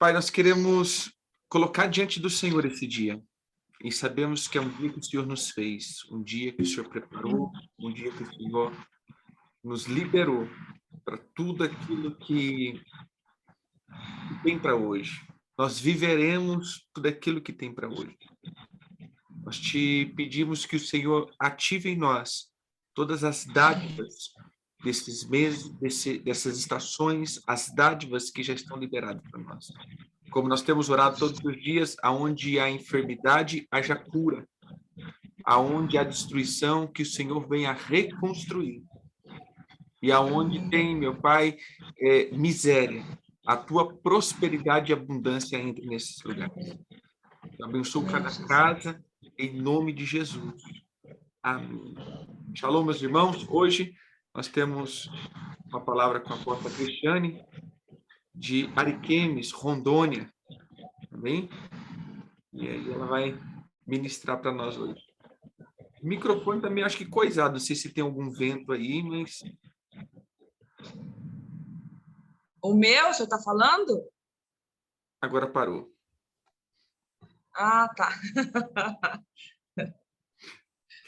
Pai, nós queremos colocar diante do Senhor esse dia. E sabemos que é um dia que o Senhor nos fez, um dia que o Senhor preparou, um dia que o Senhor nos liberou para tudo aquilo que tem para hoje. Nós viveremos tudo aquilo que tem para hoje. Nós te pedimos que o Senhor ative em nós todas as dádivas desses meses, dessas estações, as dádivas que já estão liberadas para nós. Como nós temos orado todos os dias, aonde há enfermidade, haja cura. Aonde há destruição, que o Senhor venha reconstruir. E aonde tem, meu Pai, miséria, a tua prosperidade e abundância entre nesses lugares. Eu abençoo cada casa, em nome de Jesus. Amém. Shalom, meus irmãos. Hoje nós temos uma palavra com a apóstola Cristiane, de Ariquemes, Rondônia. Amém? E aí ela vai ministrar para nós hoje. O microfone também acho que coisado, não sei se tem algum vento aí, mas... O meu, o senhor está falando? Agora parou. Ah, tá.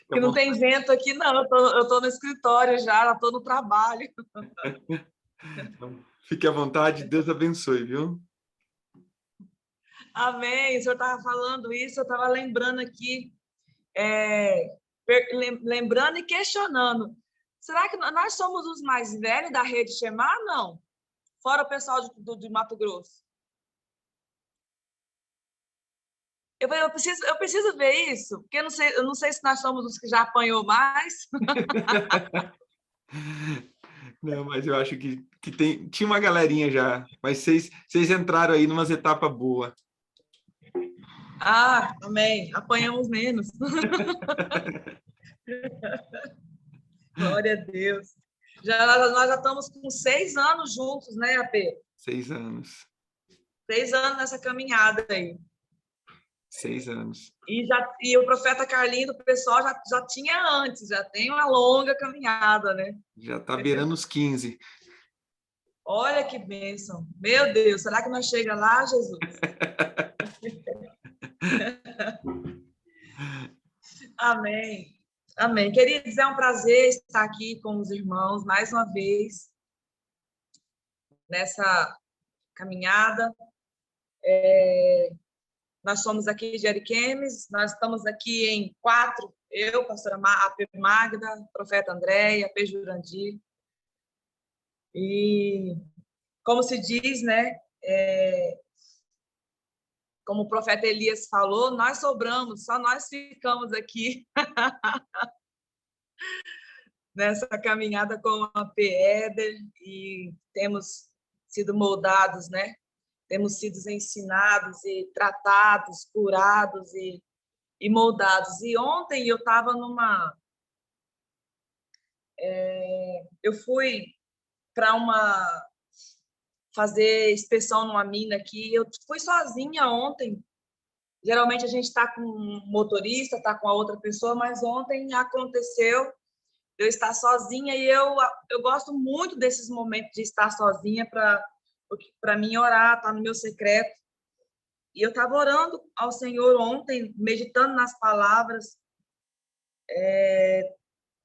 Porque não tem vento aqui, não. Eu tô no escritório já, estou no trabalho. Fique à vontade, Deus abençoe, viu? Amém. O senhor estava falando isso, eu estava lembrando aqui, lembrando e questionando. Será que nós somos os mais velhos da rede Shemar? Não. Fora o pessoal de Mato Grosso. Eu preciso ver isso, porque eu não sei se nós somos os que já apanhou mais. Não, mas eu acho que tinha uma galerinha já, mas vocês entraram aí numas etapas boas. Ah, amém. Apanhamos menos. Glória a Deus. Nós já estamos com 6 anos juntos, né, AP? 6 anos. 6 anos nessa caminhada aí. 6 anos. E o profeta Carlinho do pessoal já tinha antes, já tem uma longa caminhada, né? Já está beirando os 15. Olha que bênção. Meu Deus, será que nós chega lá, Jesus? Amém. Amém. Queridos, é um prazer estar aqui com os irmãos mais uma vez nessa caminhada. Nós somos aqui de Ariquemes, nós estamos aqui em 4, eu, pastora AP Magda, profeta Andréia, AP Jurandir. E, como se diz, né, como o profeta Elias falou, nós sobramos, só nós ficamos aqui nessa caminhada com a AP Éder e temos sido moldados, né? Temos sido ensinados e tratados, curados e moldados. E ontem eu estava eu fui para fazer inspeção numa mina aqui. Eu fui sozinha ontem. Geralmente a gente está com um motorista, está com a outra pessoa, mas ontem aconteceu eu estar sozinha e eu gosto muito desses momentos de estar sozinha para mim orar, tá no meu secreto. E eu estava orando ao Senhor ontem, meditando nas palavras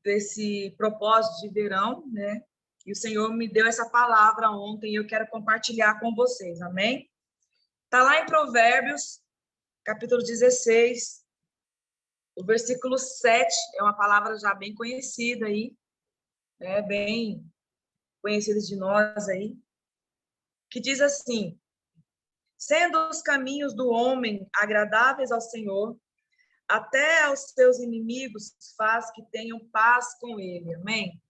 desse propósito de verão, né? E o Senhor me deu essa palavra ontem e eu quero compartilhar com vocês, amém? Está lá em Provérbios, capítulo 16, o versículo 7, é uma palavra já bem conhecida aí, né? Bem conhecida de nós aí, que diz assim: sendo os caminhos do homem agradáveis ao Senhor, até aos seus inimigos faz que tenham paz com ele. Amém?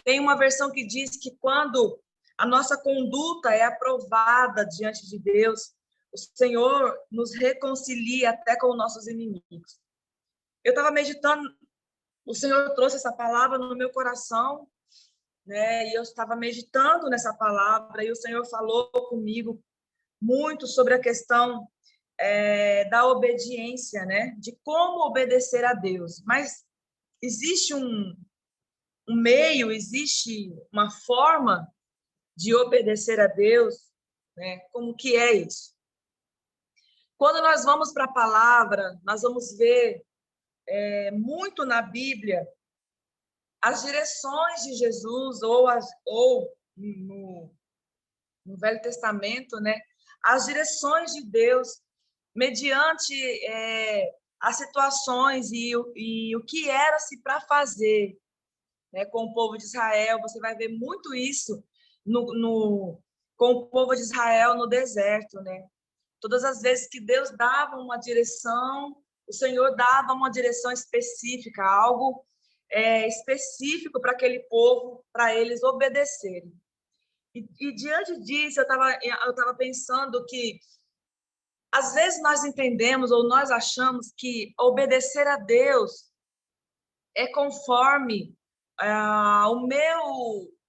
Tem uma versão que diz que quando a nossa conduta é aprovada diante de Deus, o Senhor nos reconcilia até com os nossos inimigos. Eu estava meditando, o Senhor trouxe essa palavra no meu coração, né? E eu estava meditando nessa palavra e o Senhor falou comigo muito sobre a questão da obediência, né? De como obedecer a Deus. Mas existe um meio, existe uma forma de obedecer a Deus, né? Como que é isso? Quando nós vamos para a palavra, nós vamos ver muito na Bíblia as direções de Jesus, ou no Velho Testamento, né? As direções de Deus, mediante as situações e o que era-se para fazer, né? Com o povo de Israel. Você vai ver muito isso com o povo de Israel no deserto, né? Todas as vezes que Deus dava uma direção, o Senhor dava uma direção específica, algo específico para aquele povo, para eles obedecerem. E diante disso, eu tava pensando que, às vezes, nós entendemos ou nós achamos que obedecer a Deus é conforme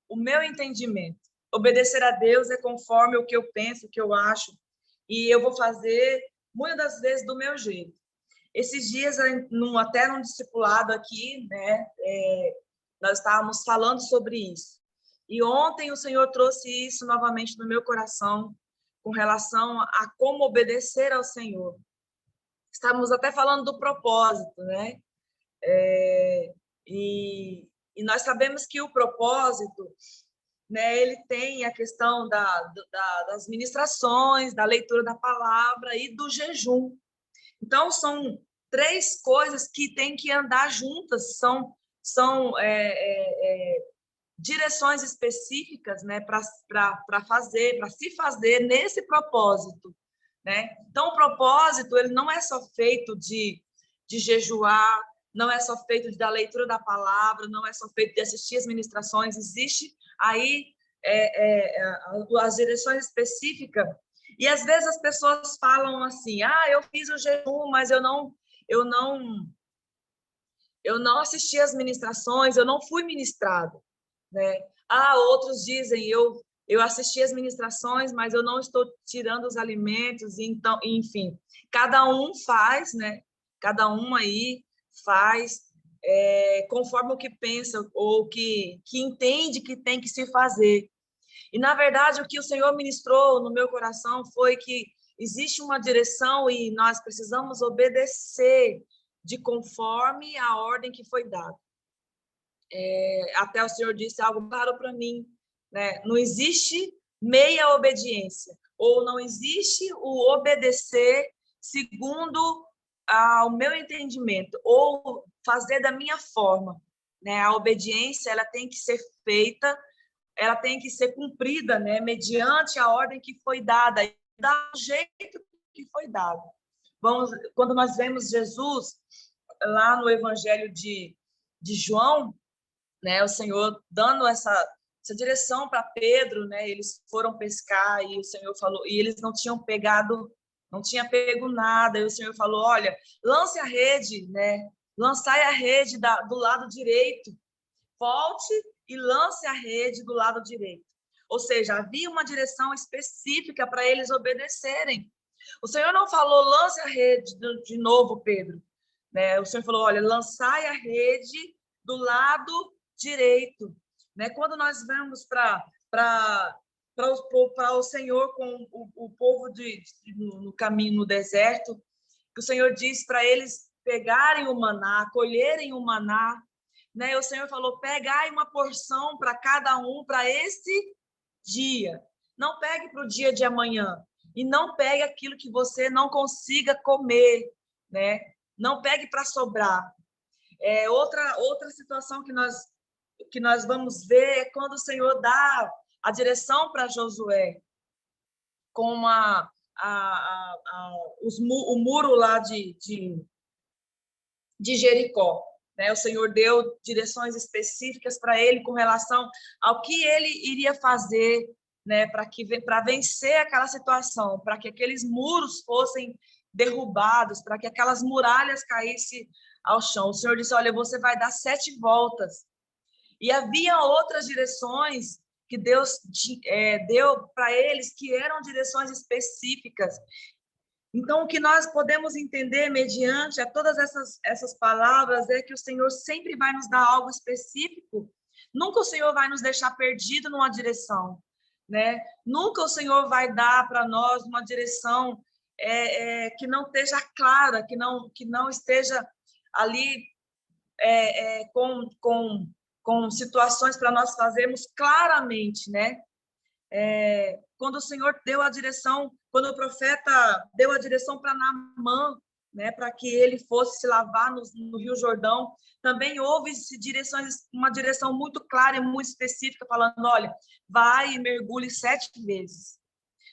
o meu entendimento. Obedecer a Deus é conforme o que eu penso, o que eu acho, e eu vou fazer, muitas das vezes, do meu jeito. Esses dias, até num discipulado aqui, né, nós estávamos falando sobre isso. E ontem o Senhor trouxe isso novamente no meu coração, com relação a como obedecer ao Senhor. Estávamos até falando do propósito, né? E nós sabemos que o propósito, né, ele tem a questão das ministrações, da leitura da palavra e do jejum. Então, são 3 coisas que têm que andar juntas, são direções específicas, né, para se fazer nesse propósito, né? Então, o propósito, ele não é só feito de jejuar, não é só feito da leitura da palavra, não é só feito de assistir as ministrações, existe aí as direções específicas. E às vezes as pessoas falam assim: eu fiz o jejum, mas eu não assisti as ministrações, eu não fui ministrado, né? Outros dizem: eu assisti as ministrações, mas eu não estou tirando os alimentos. Então, enfim, cada um faz, né? Cada um aí faz conforme o que pensa ou que entende que tem que se fazer. E, na verdade, o que o Senhor ministrou no meu coração foi que existe uma direção e nós precisamos obedecer de conforme a ordem que foi dada. Até o Senhor disse algo claro para mim, né? Não existe meia obediência, ou não existe o obedecer segundo o meu entendimento, ou fazer da minha forma, né? A obediência, ela tem que ser feita, ela tem que ser cumprida, né, mediante a ordem que foi dada, do jeito que foi dado. Quando nós vemos Jesus lá no Evangelho de João, né, o Senhor dando essa direção para Pedro, né, eles foram pescar e o Senhor falou, e eles não tinham pego nada, e o Senhor falou: olha, lance a rede, né, lançai a rede do lado direito, volte e lance a rede do lado direito. Ou seja, havia uma direção específica para eles obedecerem. O Senhor não falou: lance a rede de novo, Pedro, né? O Senhor falou: olha, lançai a rede do lado direito, né? Quando nós vamos para o Senhor com o povo no caminho, no deserto, que o Senhor diz para eles pegarem o maná, colherem o maná, né? O Senhor falou: pegai uma porção para cada um para esse dia. Não pegue para o dia de amanhã. E não pegue aquilo que você não consiga comer, né? Não pegue para sobrar. Outra situação que nós vamos ver é quando o Senhor dá a direção para Josué, com o muro lá de Jericó. O Senhor deu direções específicas para ele com relação ao que ele iria fazer, né, para vencer aquela situação, para que aqueles muros fossem derrubados, para que aquelas muralhas caíssem ao chão. O Senhor disse: olha, você vai dar 7 voltas. E havia outras direções que Deus deu para eles, que eram direções específicas. Então, o que nós podemos entender mediante a todas essas palavras é que o Senhor sempre vai nos dar algo específico. Nunca o Senhor vai nos deixar perdido numa direção, né? Nunca o Senhor vai dar para nós uma direção que não esteja clara, que não esteja ali com situações para nós fazermos claramente, né? Quando o Senhor deu a direção, quando o profeta deu a direção para Naamã, né, para que ele fosse se lavar no Rio Jordão, também houve uma direção muito clara e muito específica, falando, olha, vai e mergulhe 7 vezes.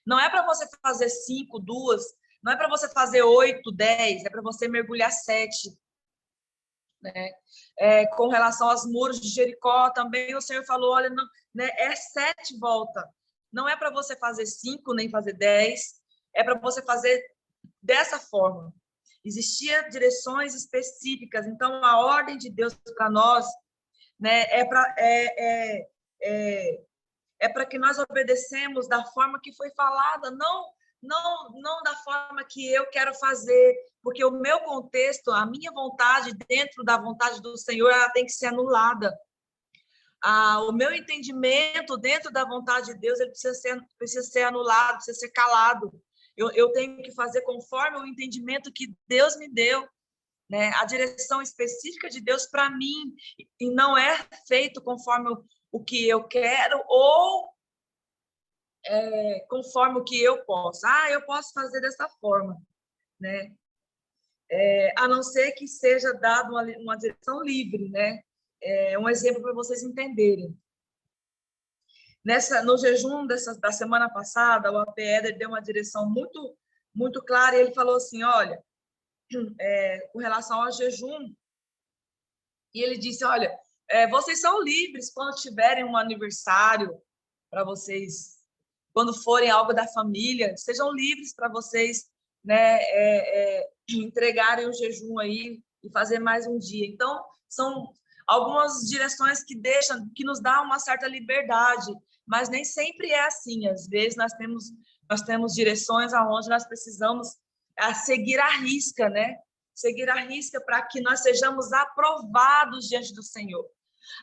Não é para você fazer 5, 2, não é para você fazer 8, 10, é para você mergulhar 7. Né? Com relação aos muros de Jericó, também o Senhor falou, olha, não, né, 7 voltas. Não é para você fazer 5, nem fazer 10, é para você fazer dessa forma. Existiam direções específicas, então a ordem de Deus para nós, né, é para que nós obedecemos da forma que foi falada, não da forma que eu quero fazer, porque o meu contexto, a minha vontade dentro da vontade do Senhor, ela tem que ser anulada. O meu entendimento dentro da vontade de Deus, ele precisa ser anulado, precisa ser calado. Eu tenho que fazer conforme o entendimento que Deus me deu, né? A direção específica de Deus para mim, e não é feito conforme o que eu quero ou conforme o que eu posso. Eu posso fazer dessa forma, né? A não ser que seja dado uma direção livre, né? Um exemplo para vocês entenderem. No jejum da semana passada, o APE deu uma direção muito, muito clara e ele falou assim, olha, com relação ao jejum, e ele disse, olha, vocês são livres quando tiverem um aniversário para vocês, quando forem algo da família, sejam livres para vocês, né, entregarem o jejum aí e fazer mais um dia. Então, são algumas direções que nos dá uma certa liberdade, mas nem sempre é assim. Às vezes nós temos direções aonde nós precisamos seguir à risca, né? Seguir à risca para que nós sejamos aprovados diante do Senhor.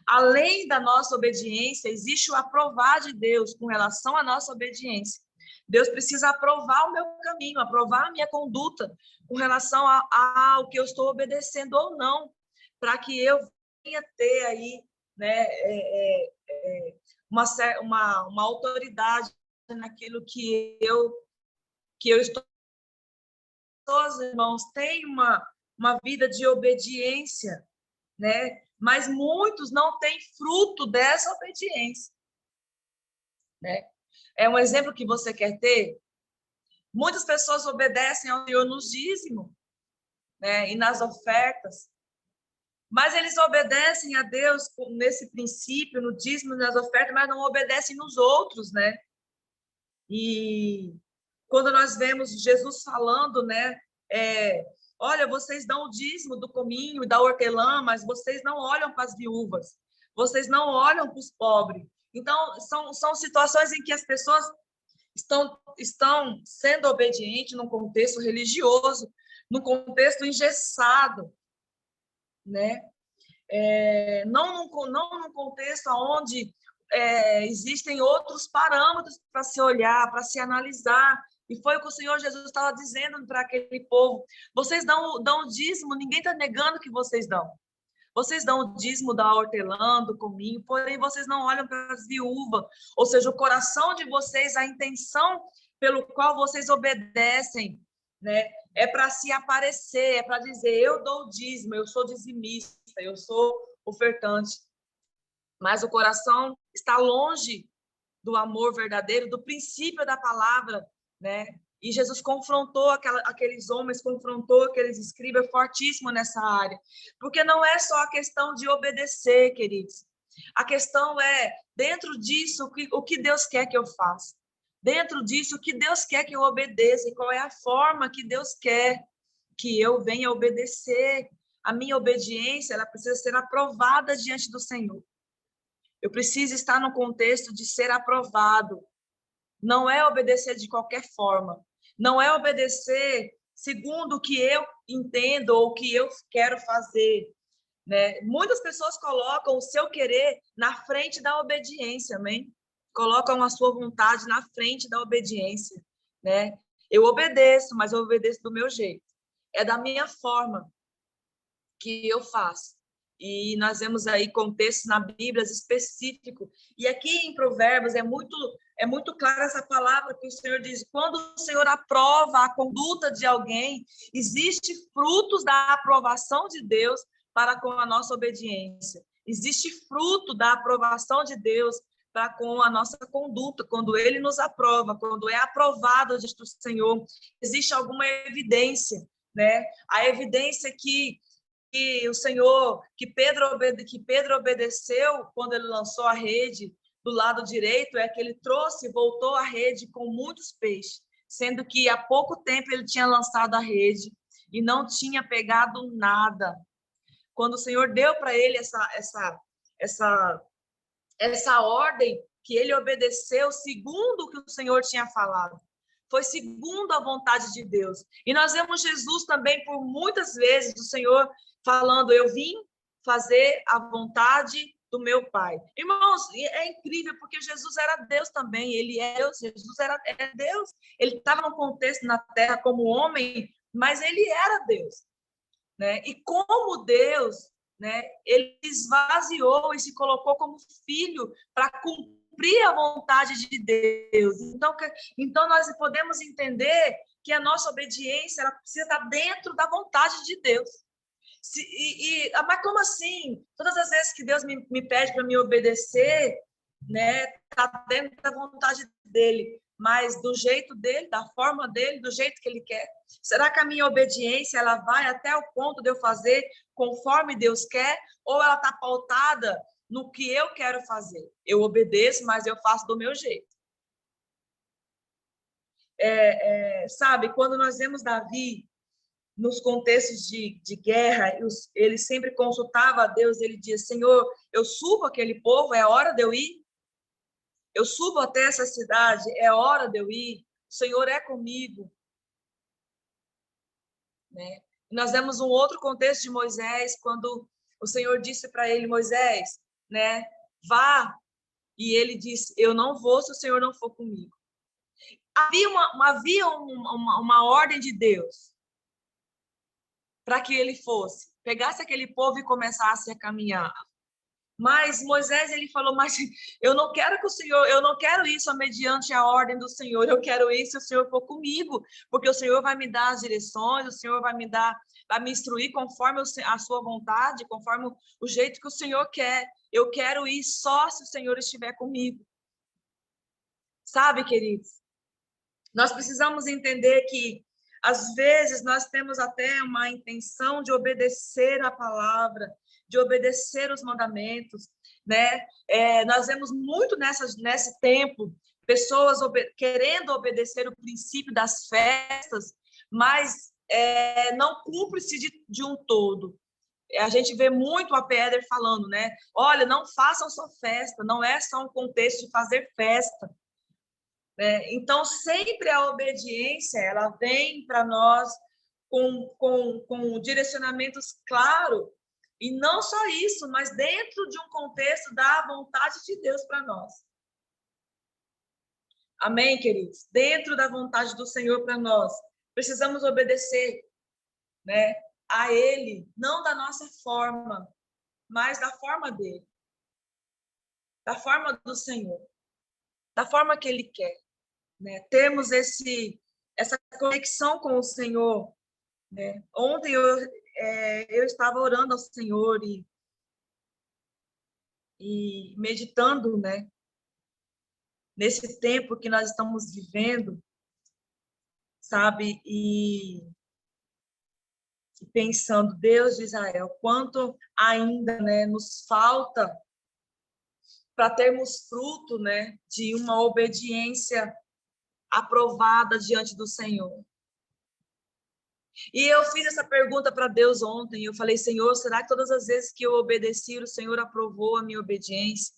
Além da nossa obediência, existe o aprovar de Deus com relação à nossa obediência. Deus precisa aprovar o meu caminho, aprovar a minha conduta com relação ao que eu estou obedecendo ou não, para que eu venha ter aí, né, uma autoridade naquilo que eu estou. Os irmãos têm uma vida de obediência, né? Mas muitos não têm fruto dessa obediência, né? É um exemplo que você quer ter? Muitas pessoas obedecem ao Senhor nos dízimos, né? E nas ofertas, mas eles obedecem a Deus nesse princípio, no dízimo, nas ofertas, mas não obedecem nos outros, né? E quando nós vemos Jesus falando, né? Olha, vocês dão o dízimo do cominho e da hortelã, mas vocês não olham para as viúvas, vocês não olham para os pobres. Então, são situações em que as pessoas estão sendo obedientes num contexto religioso, num contexto engessado, né? Não num contexto onde existem outros parâmetros para se olhar, para se analisar. E foi o que o Senhor Jesus estava dizendo para aquele povo. Vocês dão o dízimo, ninguém está negando que vocês dão. Vocês dão o dízimo da hortelã, do cominho, porém vocês não olham para as viúvas. Ou seja, o coração de vocês, a intenção pelo qual vocês obedecem, né, é para se aparecer, é para dizer, eu dou o dízimo, eu sou dizimista, eu sou ofertante. Mas o coração está longe do amor verdadeiro, do princípio da palavra, né? E Jesus confrontou aqueles homens, confrontou aqueles escribas fortíssimo nessa área. Porque não é só a questão de obedecer, queridos. A questão é, dentro disso, o que Deus quer que eu faça. Dentro disso, o que Deus quer que eu obedeça e qual é a forma que Deus quer que eu venha obedecer. A minha obediência, ela precisa ser aprovada diante do Senhor. Eu preciso estar no contexto de ser aprovado. Não é obedecer de qualquer forma. Não é obedecer segundo o que eu entendo ou o que eu quero fazer, né? Muitas pessoas colocam o seu querer na frente da obediência, amém? Colocam a sua vontade na frente da obediência, né? Eu obedeço, mas eu obedeço do meu jeito. É da minha forma que eu faço. E nós vemos aí contextos na Bíblia específicos. E aqui em Provérbios é muito clara essa palavra que o Senhor diz: quando o Senhor aprova a conduta de alguém, existe frutos da aprovação de Deus para com a nossa obediência. Existe fruto da aprovação de Deus para com a nossa conduta, quando Ele nos aprova, quando é aprovado diante do Senhor, existe alguma evidência, né? A evidência que o Senhor, que Pedro obedeceu quando ele lançou a rede do lado direito, é que ele voltou a rede com muitos peixes, sendo que há pouco tempo ele tinha lançado a rede e não tinha pegado nada. Quando o Senhor deu para ele essa ordem, que ele obedeceu segundo o que o Senhor tinha falado. Foi segundo a vontade de Deus. E nós vemos Jesus também, por muitas vezes, o Senhor falando: eu vim fazer a vontade do meu Pai. Irmãos, é incrível, porque Jesus era Deus também, ele é Deus, Jesus era Deus. Ele estava no contexto na terra como homem, mas ele era Deus, né? E como Deus, né, ele esvaziou e se colocou como filho para cumprir a vontade de Deus. Então nós podemos entender que a nossa obediência ela precisa estar dentro da vontade de Deus. Mas como assim? Todas as vezes que Deus me pede para me obedecer, né, está dentro da vontade dele, mas do jeito dele, da forma dele, do jeito que ele quer. Será que a minha obediência ela vai até o ponto de eu fazer conforme Deus quer, ou ela está pautada no que eu quero fazer? Eu obedeço, mas eu faço do meu jeito. Sabe, quando nós vemos Davi nos contextos de guerra, ele sempre consultava a Deus, ele dizia: Senhor, eu subo aquele povo, é hora de eu ir? Eu subo até essa cidade, é hora de eu ir? O Senhor é comigo. Né? Nós vemos um outro contexto de Moisés, quando o Senhor disse para ele: Moisés, né, vá. E ele disse: eu não vou se o Senhor não for comigo. Havia uma ordem de Deus para que ele fosse, pegasse aquele povo e começasse a caminhar. Mas Moisés, ele falou: mas eu não quero que o Senhor, eu não quero isso mediante a ordem do Senhor, eu quero isso se o Senhor for comigo, porque o Senhor vai me dar as direções, o Senhor vai me instruir conforme a sua vontade, conforme o jeito que o Senhor quer. Eu quero ir só se o Senhor estiver comigo. Sabe, queridos? Nós precisamos entender que às vezes nós temos até uma intenção de obedecer a palavra, de obedecer os mandamentos, né? Nós vemos muito nesse tempo pessoas querendo obedecer o princípio das festas, mas não cumpre-se de um todo. A gente vê muito a Pedro falando, né? Olha, não façam só festa, não é só um contexto de fazer festa. Então, sempre a obediência, ela vem para nós com direcionamentos claros, e não só isso, mas dentro de um contexto da vontade de Deus para nós. Amém, queridos? Dentro da vontade do Senhor para nós, precisamos obedecer, né, a Ele, não da nossa forma, mas da forma dele, da forma do Senhor, da forma que Ele quer. Né? Termos essa conexão com o Senhor. Né? Ontem eu estava orando ao Senhor e meditando, né? Nesse tempo que nós estamos vivendo, sabe? E pensando: Deus de Israel, quanto ainda, né, nos falta para termos fruto, né, de uma obediência aprovada diante do Senhor. E eu fiz essa pergunta para Deus ontem. Eu falei: Senhor, será que todas as vezes que eu obedeci, o Senhor aprovou a minha obediência?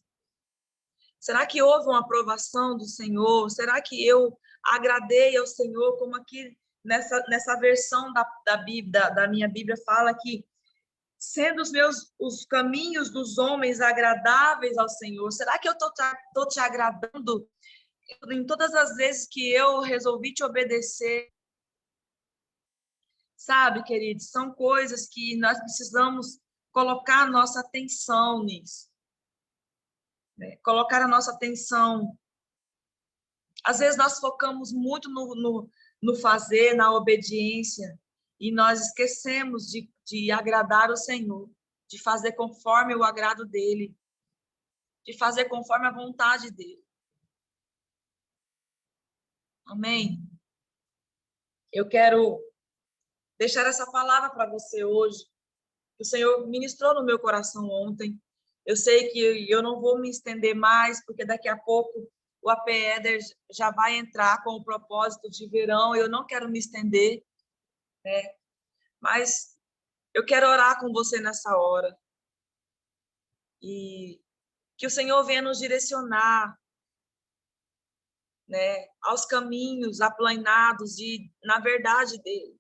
Será que houve uma aprovação do Senhor? Será que eu agradei ao Senhor? Como aqui nessa versão da Bíblia, da minha Bíblia, fala que sendo os caminhos dos homens agradáveis ao Senhor, será que eu estou te agradando em todas as vezes que eu resolvi te obedecer, sabe, queridos, são coisas que nós precisamos colocar a nossa atenção nisso, né? Colocar a nossa atenção. Às vezes nós focamos muito no fazer, na obediência, e nós esquecemos de agradar o Senhor, de fazer conforme o agrado dele, de fazer conforme a vontade dele. Amém? Eu quero deixar essa palavra para você hoje. O Senhor ministrou no meu coração ontem. Eu sei que eu não vou me estender mais, porque daqui a pouco o AP Éder já vai entrar com o propósito de verão. Eu não quero me estender, né? Mas eu quero orar com você nessa hora. E que o Senhor venha nos direcionar, né, aos caminhos aplanados e na verdade dele.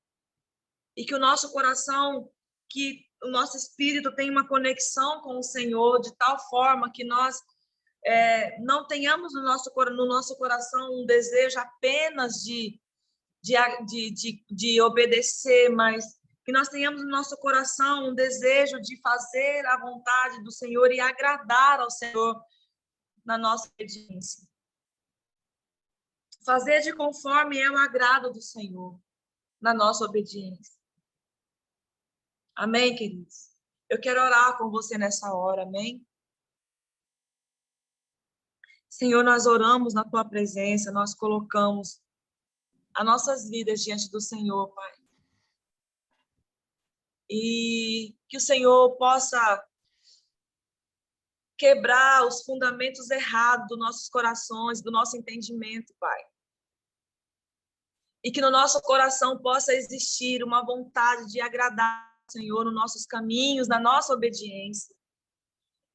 E que o nosso coração, que o nosso espírito tenha uma conexão com o Senhor de tal forma que nós não tenhamos no nosso coração um desejo apenas de obedecer, mas que nós tenhamos no nosso coração um desejo de fazer a vontade do Senhor e agradar ao Senhor na nossa obediência. Fazer de conforme é o agrado do Senhor na nossa obediência. Amém, queridos? Eu quero orar com você nessa hora, amém? Senhor, nós oramos na tua presença, nós colocamos as nossas vidas diante do Senhor, Pai. E que o Senhor possa quebrar os fundamentos errados dos nossos corações, do nosso entendimento, Pai. E que no nosso coração possa existir uma vontade de agradar o Senhor nos nossos caminhos, na nossa obediência.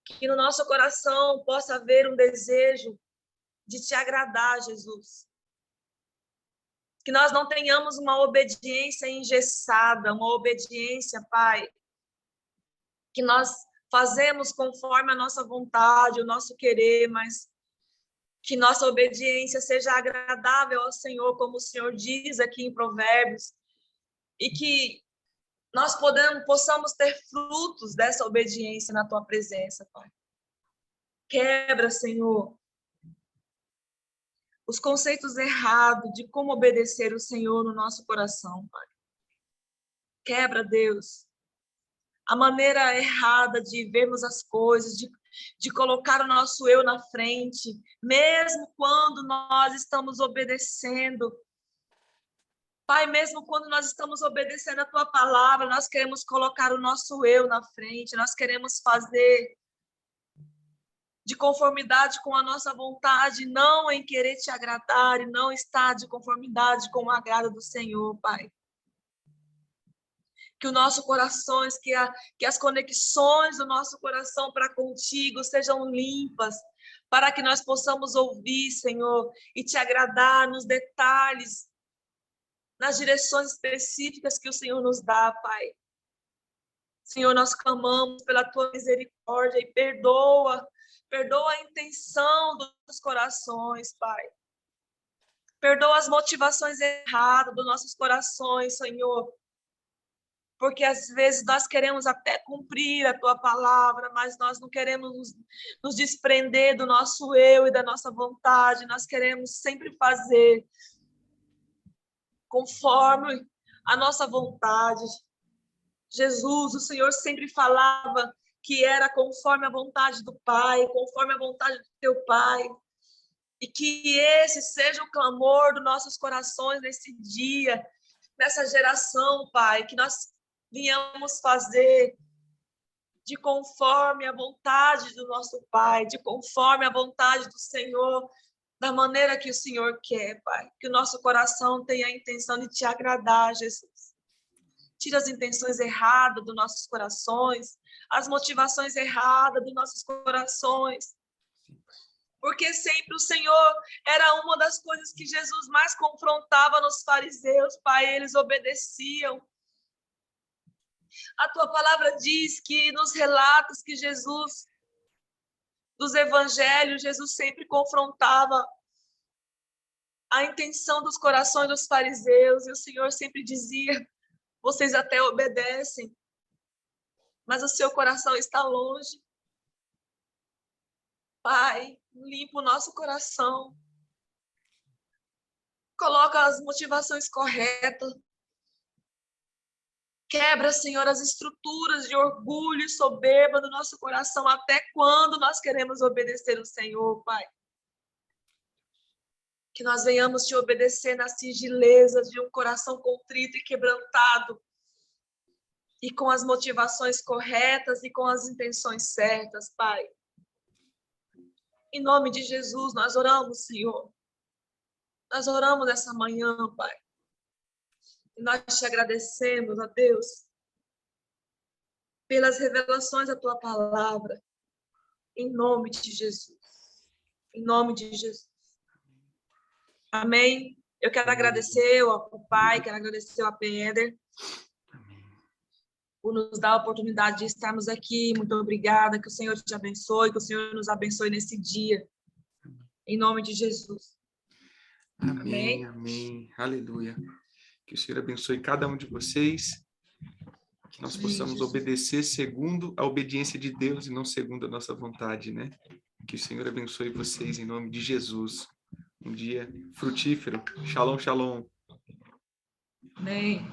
Que no nosso coração possa haver um desejo de te agradar, Jesus. Que nós não tenhamos uma obediência engessada, uma obediência, Pai, que nós fazemos conforme a nossa vontade, o nosso querer, mas que nossa obediência seja agradável ao Senhor, como o Senhor diz aqui em Provérbios, e que nós possamos ter frutos dessa obediência na tua presença, Pai. Quebra, Senhor, os conceitos errados de como obedecer o Senhor no nosso coração, Pai. Quebra, Deus, a maneira errada de vermos as coisas, de colocar o nosso eu na frente, mesmo quando nós estamos obedecendo. Pai, mesmo quando nós estamos obedecendo a tua palavra, nós queremos colocar o nosso eu na frente, nós queremos fazer de conformidade com a nossa vontade, não em querer te agradar e não estar de conformidade com o agrado do Senhor, Pai. Que o nosso coração, que as conexões do nosso coração para contigo sejam limpas, para que nós possamos ouvir, Senhor, e te agradar nos detalhes, nas direções específicas que o Senhor nos dá, Pai. Senhor, nós clamamos pela tua misericórdia e perdoa a intenção dos nossos corações, Pai. Perdoa as motivações erradas dos nossos corações, Senhor. Porque às vezes nós queremos até cumprir a tua palavra, mas nós não queremos nos desprender do nosso eu e da nossa vontade. Nós queremos sempre fazer conforme a nossa vontade. Jesus, o Senhor sempre falava que era conforme a vontade do Pai, conforme a vontade do teu Pai. E que esse seja o clamor dos nossos corações nesse dia, nessa geração, Pai, que nós venhamos fazer de conforme a vontade do nosso Pai, de conforme a vontade do Senhor, da maneira que o Senhor quer, Pai. Que o nosso coração tenha a intenção de te agradar, Jesus. Tira as intenções erradas dos nossos corações, as motivações erradas dos nossos corações. Porque sempre o Senhor era uma das coisas que Jesus mais confrontava nos fariseus, Pai, eles obedeciam. A tua palavra diz que nos relatos que Jesus, dos evangelhos, Jesus sempre confrontava a intenção dos corações dos fariseus, e o Senhor sempre dizia: vocês até obedecem, mas o seu coração está longe. Pai, limpa o nosso coração. Coloca as motivações corretas. Quebra, Senhor, as estruturas de orgulho e soberba do nosso coração. Até quando nós queremos obedecer o Senhor, Pai? Que nós venhamos te obedecer na singeleza de um coração contrito e quebrantado. E com as motivações corretas e com as intenções certas, Pai. Em nome de Jesus, nós oramos, Senhor. Nós oramos essa manhã, Pai. E nós te agradecemos, ó Deus, pelas revelações da tua palavra. Em nome de Jesus. Em nome de Jesus. Amém. Eu quero agradecer ao Pai, quero agradecer ao Pedro por nos dar a oportunidade de estarmos aqui. Muito obrigada. Que o Senhor te abençoe, que o Senhor nos abençoe nesse dia. Em nome de Jesus. Amém, amém. Aleluia. Que o Senhor abençoe cada um de vocês. Que nós possamos obedecer segundo a obediência de Deus e não segundo a nossa vontade, né? Que o Senhor abençoe vocês em nome de Jesus. Um dia frutífero. Shalom, shalom. Amém.